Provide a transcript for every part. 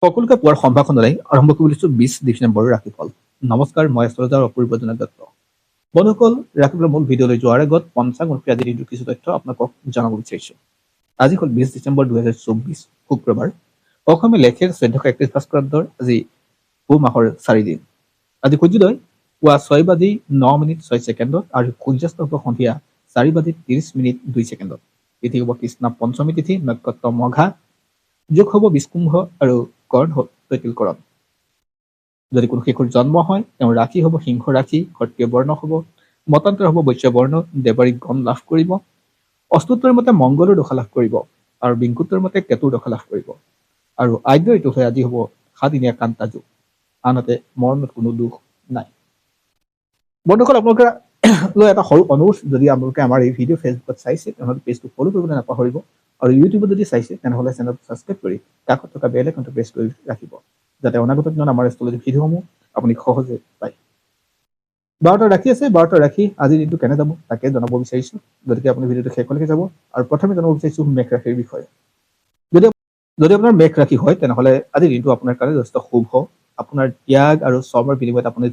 সকলোকে পুৱাৰ সম্ভাষণলৈ আৰম্ভ কৰিছো 20 ডিচেম্বৰৰ ৰাশিফল। নমস্কাৰ, মই এষ্ট্ৰলজাৰ অপূৰ্ব জনাক দত্ত। বন্ধুসকল, ৰাশিফলৰ মূল ভিডিঅ'লৈ যোৱাৰ আগত পঞ্চাংগ অনুসৰি আজিৰ দিনটোৰ কিছু তথ্য আপোনালোকক জনাব বিচাৰিছো। আজি হ'ল 20 ডিচেম্বৰ 2024 শুক্ৰবাৰ। অসমীয়া লেখে 1431 ভাস্কৰাব্দৰ আজি পুহ মাহৰ 4 দিন। আজি সূৰ্যোদয় পুৱা 6:09:06 আৰু সূৰ্যাস্ত হ'ব সন্ধিয়া 4:30:02। তিথি হ'ব কৃষ্ণ পঞ্চমী তিথি, নক্ষত্ৰ মঘা, যোগ হ'ব বিষ্কুম্ভ আৰু কৰ্ণ হ'ল তৈতিলকৰণ। যদি কোনো শিশুৰ জন্ম হয়, তেওঁৰ ৰাশি হ'ব সিংহ ৰাশি, ক্ষত্ৰিয় বৰ্ণ হ'ব, মতান্তৰ হ'ব বৈশ্য বৰ্ণ, দেৱাৰীক গণ লাভ কৰিব, অস্তুত্বৰ মতে মংগলৰ দশা লাভ কৰিব আৰু বিংকুত্তৰ মতে কেতুৰ দশা লাভ কৰিব। আৰু আদ্য ঋতু হৈ আজি হ'ব 7 দিনীয়া কান্তা যুগ। আনহাতে মৰণত কোনো দুখ নাই। বন্ধুসকল, আপোনালোকে লৈ এটা সৰু অনুৰোধ, যদি আপোনালোকে আমাৰ এই ভিডিঅ' ফেচবুকত চাইছে তেনেহ'লে পেজটো ফ'ল' কৰিবলৈ নাপাহৰিব, আৰু ইউটিউবত যদি চাইছে তেনেহ'লে চেনেলটো ছাবস্ক্ৰাইব কৰি কাষত থকা বেল আইকনটো প্ৰেছ কৰি ৰাখিব, যাতে অনাগত দিনত আমাৰ এষ্ট্ৰলজি ভিডিঅ'সমূহ আপুনি সহজে পায়। 12টা ৰাশি আছে, 12টা ৰাশি আজিৰ দিনটো কেনে যাব তাকে জনাব বিচাৰিছো, গতিকে আপুনি ভিডিঅ'টো শেষলৈকে যাব। আৰু প্ৰথমে জনাব বিচাৰিছো মেঘ ৰাশিৰ বিষয়ে। যদি আপোনাৰ মেঘ ৰাশি হয় তেনেহ'লে আজিৰ দিনটো আপোনাৰ কাৰণে যথেষ্ট শুভ। আপোনাৰ ত্যাগ আৰু শ্ৰমৰ বিনিময়ত আপুনি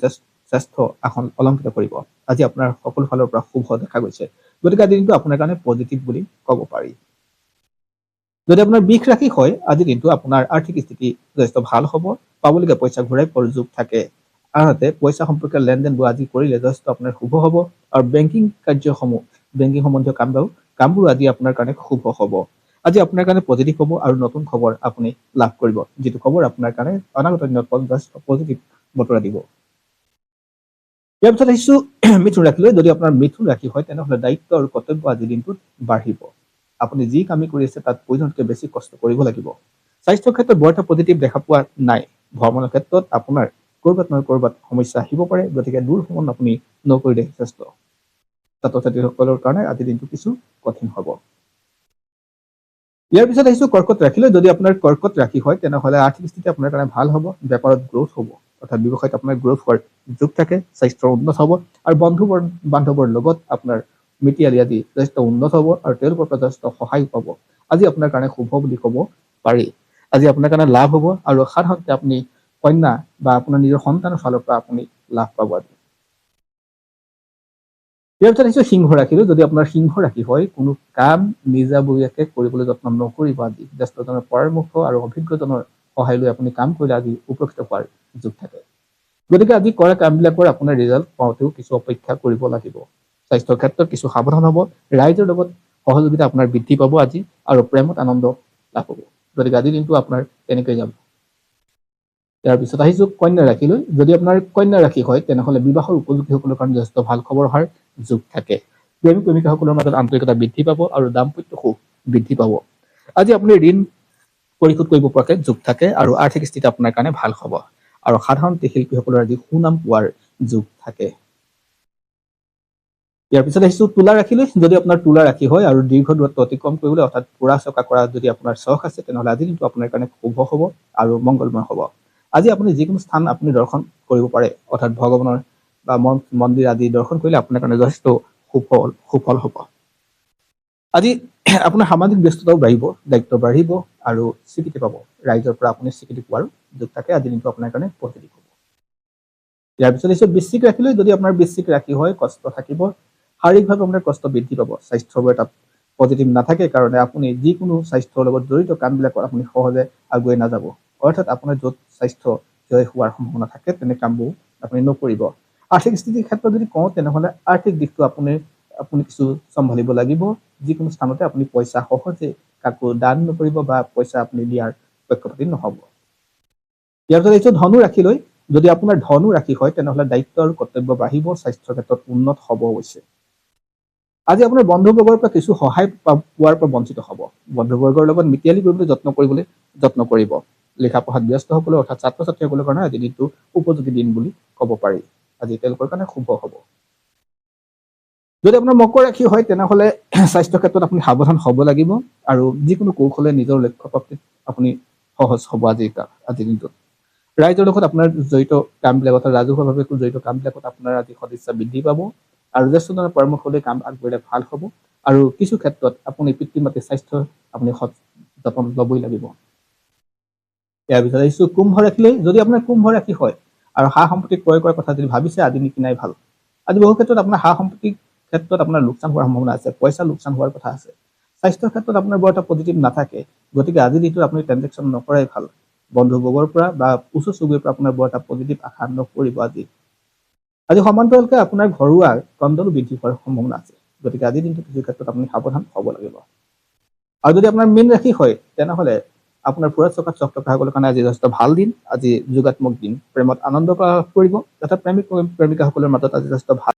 শ্ৰেষ্ঠ আসন অলংকৃত কৰিব। আজি আপোনাৰ সকলো ফালৰ পৰা শুভ দেখা গৈছে, গতিকে আজিৰ দিনটো আপোনাৰ কাৰণে পজিটিভ বুলি ক'ব পাৰি। যদি আপোনাৰ বৃষ ৰাশি হয়, আজিৰ দিনটো আপোনাৰ আৰ্থিক স্থিতি যথেষ্ট ভাল হ'ব, পাবলগীয়া পইচা ঘূৰাই পোৱাৰ যোগ থাকে। আনহাতে পইচা সম্পৰ্কীয় লেনদেনবোৰ আজি কৰিলে যথেষ্ট আপোনাৰ শুভ হ'ব, আৰু বেংকিং কাৰ্যসমূহ, বেংকিং সম্বন্ধীয় কামবোৰ আজি আপোনাৰ কাৰণে শুভ হ'ব। আজি আপোনাৰ কাৰণে পজিটিভ হ'ব আৰু নতুন খবৰ আপুনি লাভ কৰিব, যিটো খবৰ আপোনাৰ কাৰণে অনাগত দিনত পজিটিভ বতৰা দিব। ইয়াৰ পিছত আহিছো মিথুন ৰাশিলৈ। যদি আপোনাৰ মিথুন ৰাশি হয় তেনেহ'লে দায়িত্ব আৰু কৰ্তব্য আজিৰ দিনটোত বাঢ়িব। আপুনি যি কামেই কৰি আছে তাত প্ৰয়োজনতকৈ বেছি কষ্ট কৰিব লাগিব। স্বাস্থ্যৰ ক্ষেত্ৰত বৰ এটা পজিটিভ দেখা পোৱা নাই। ভ্ৰমণৰ ক্ষেত্ৰত আপোনাৰ ক'ৰবাত নহয় ক'ৰবাত সমস্যা আহিব পাৰে, গতিকে দূৰ ভ্ৰমণ আপুনি নকৰিলে যথেষ্ট। ছাত্ৰ ছাত্ৰীসকলৰ কাৰণে আজিৰ দিনটো কিছু কঠিন হ'ব। ইয়াৰ পিছত আহিছো কৰ্কট ৰাশিলৈ। যদি আপোনাৰ কৰ্কট ৰাশি হয় তেনেহ'লে আৰ্থিক স্থিতি আপোনাৰ কাৰণে ভাল হ'ব, বেপাৰত গ্ৰ'থ হ'ব, অৰ্থাৎ ব্যৱসায়ত আপোনাৰ গ্ৰ'থ হোৱাৰ যোগ থাকে, স্বাস্থ্যৰ উন্নত হ'ব, আৰু বন্ধু বান্ধৱৰ লগত আপোনাৰ মিতিৰালি আদি যথেষ্ট উন্নত হ'ব, আৰু তেওঁলোকৰ পৰা যথেষ্ট সহায় পাব। আজি আপোনাৰ কাৰণে শুভ বুলি ক'ব পাৰি। আজি আপোনাৰ কাৰণে লাভ হ'ব, আৰু সাধাৰণতে আপুনি কন্যা বা আপোনাৰ নিজৰ সন্তানৰ ফালৰ পৰা আপুনি লাভ পাব আজি। ইয়াৰ পিছত আহিছো সিংহ ৰাশিলৈ। যদি আপোনাৰ সিংহ ৰাশি হয়, কোনো কাম নিজাববীয়াকৈ কৰিবলৈ যত্ন নকৰিব। আজি জ্যেষ্ঠজনৰ পৰামৰ্শ আৰু অভিজ্ঞজনৰ সহায় লৈ আপুনি কাম কৰিলে আজি উপকৃত হোৱাৰ যোগ থাকে। গতিকে আজি কৰা কামবিলাকৰ আপোনাৰ ৰিজাল্ট পাওঁতেও কিছু অপেক্ষা কৰিব লাগিব। স্বাস্থ্যৰ ক্ষেত্ৰত কিছু সাৱধান হ'ব, ৰাইজৰ লগত সহযোগিতা আপোনাৰ বৃদ্ধি পাব আজি, আৰু প্ৰেমত আনন্দ লাভ হ'ব। গতিকে আজিৰ দিনটো আপোনাৰ তেনেকৈ যাব। ইয়াৰ পিছত আহিছো কন্যা ৰাশিলৈ। যদি আপোনাৰ কন্যা ৰাশি হয় তেনেহ'লে বিবাহৰ উপযোগীসকলৰ কাৰণে যথেষ্ট ভাল খবৰ অহাৰ যোগ থাকে। প্ৰেমিক প্ৰেমিকাসকলৰ মাজত আন্তৰিকতা বৃদ্ধি পাব আৰু দাম্পত্য সুখ বৃদ্ধি পাব। আজি আপুনি ঋণ পৰিশোধ কৰিব পৰাকৈ যোগ থাকে, আৰু আৰ্থিক স্থিতি আপোনাৰ কাৰণে ভাল হ'ব, আৰু সাধাৰণতে শিল্পীসকলৰ আজি সুনাম পোৱাৰ যোগ থাকে। ইয়াৰ পিছত আহিছো তুলা ৰাশিলৈ। যদি আপোনাৰ তুলা ৰাশি হয় আৰু দীৰ্ঘ দূৰত্ব অতিক্ৰম কৰিবলৈ অৰ্থাৎ ফুৰা চকা কৰা যদি আপোনাৰ চখ আছে তেনেহ'লে আজি দিনটো আপোনাৰ কাৰণে শুভ হ'ব আৰু মংগলময় হ'ব। আজি আপুনি যিকোনো স্থান আপুনি দৰ্শন কৰিব পাৰে, অৰ্থাৎ ভগৱানৰ বা মন্দিৰ আদি দৰ্শন কৰিলে আপোনাৰ কাৰণে যথেষ্ট সুফল হ'ব। আজি আপোনাৰ সামাজিক ব্যস্ততাও বাঢ়িব, দায়িত্ব বাঢ়িব, আৰু স্বীকৃতি পাব। ৰাইজৰ পৰা আপুনি স্বীকৃতি পোৱাৰ যোগ থাকে। আজি দিনটো আপোনাৰ কাৰণে পজিটিভ হ'ব। ইয়াৰ পিছত আহিছো বৃশ্চিক ৰাশিলৈ। যদি আপোনাৰ বৃশ্চিক ৰাশি হয়, কষ্ট থাকিব, শাৰীৰিকভাৱে আপোনাৰ কষ্ট বৃদ্ধি পাব। স্বাস্থ্যৰ তাত পজিটিভ নাথাকে কাৰণে আপুনি যিকোনো স্বাস্থ্যৰ লগত জড়িত কামবিলাকত আপুনি সহজে আগুৱাই নাযাব, অৰ্থাৎ আপোনাৰ য'ত স্বাস্থ্য জয় হোৱাৰ সম্ভাৱনা থাকে তেনে কামবোৰ আপুনি নকৰিব। আৰ্থিক স্থিতিৰ ক্ষেত্ৰত যদি কওঁ তেনেহ'লে আৰ্থিক দিশটো আপুনি কিছু চম্ভালিব লাগিব। যিকোনো স্থানতে আপুনি পইচা সহজে কাকো দান নকৰিব বা পইচা আপুনি দিয়াৰ পক্ষপাতি নহ'ব। ইয়াৰ পিছত আহিছো ধনু ৰাশিলৈ। যদি আপোনাৰ ধনু ৰাশি হয় তেনেহ'লে দায়িত্ব আৰু কৰ্তব্য বাঢ়িব, স্বাস্থ্যৰ ক্ষেত্ৰত উন্নত হ'ব হৈছে। আজি আপোনাৰ বন্ধুবৰ্গৰ পৰা কিছু সহায় পোৱাৰ পৰা বঞ্চিত হ'ব। বন্ধুবৰ্গৰ লগত মিতিৰালি কৰিবলৈ যত্ন কৰিব। লিখা পঢ়াত ব্যস্তসকলৰ অৰ্থাৎ ছাত্ৰ ছাত্ৰীসকলৰ কাৰণে আজি দিনটো উপযোগী দিন বুলি ক'ব পাৰি। আজি তেওঁলোকৰ কাৰণে শুভ হ'ব। যদি আপোনাৰ মকৰ ৰাশি হয় তেনেহ'লে স্বাস্থ্য ক্ষেত্ৰত আপুনি সাৱধান হ'ব লাগিব, আৰু যিকোনো কৌশলে নিজৰ লক্ষ্য প্ৰাপ্তিত আপুনি সহজ হ'ব আজিৰ দিনটোত। ৰাইজৰ লগত আপোনাৰ জড়িত কামবিলাকত, ৰাজহুৱাভাৱে জড়িত কামবিলাকত আপোনাৰ আজি সদিচ্ছা বৃদ্ধি পাব, আৰু জ্যেষ্ঠজনৰ পৰামৰ্শ লৈ কাম আগবঢ়ালে ভাল হ'ব, আৰু কিছু ক্ষেত্ৰত আপুনি পিতৃ মাতৃৰ স্বাস্থ্যৰ আপুনি যতন ল'বই লাগিব। ইয়াৰ পিছত আহিছো কুম্ভ ৰাশিলৈ। যদি আপোনাৰ কুম্ভ ৰাশি হয় আৰু সা সম্পত্তি ক্ৰয় কৰাৰ কথা যদি ভাবিছে, আজি নিকিনাই ভাল। আজি বহু ক্ষেত্ৰত আপোনাৰ সা সম্পত্তিৰ ক্ষেত্ৰত আপোনাৰ লোকচান হোৱাৰ সম্ভাৱনা আছে, পইচা লোকচান হোৱাৰ কথা আছে। স্বাস্থ্যৰ ক্ষেত্ৰত আপোনাৰ বৰ এটা পজিটিভ নাথাকে, গতিকে আজিৰ দিনটোত আপুনি ট্ৰেনজেকশ্যন নকৰাই ভাল। বন্ধুবৰ্গৰ পৰা বা ওচৰ চুবুৰীৰ পৰা আপোনাৰ বৰ এটা পজিটিভ আশা নকৰিব আজি। আজি সমান্তৰালকে আপোনাৰ ঘৰুৱা কণ্ডলো বৃদ্ধি হোৱাৰ সম্ভাৱনা আছে, গতিকে আজিৰ দিনটো কিছু ক্ষেত্ৰত আপুনি সাৱধান হ'ব লাগিব। আৰু যদি আপোনাৰ মীন ৰাশি হয়, তেনেহ'লে আপোনাৰ ফুৰা চকাত চখ থকাসকলৰ কাৰণে আজি যথেষ্ট ভাল দিন। আজি যোগাত্মক দিন, প্ৰেমত আনন্দ লাভ কৰিব তথা প্ৰেমিক প্ৰেমিকাসকলৰ মাজত আজি যথেষ্ট ভাল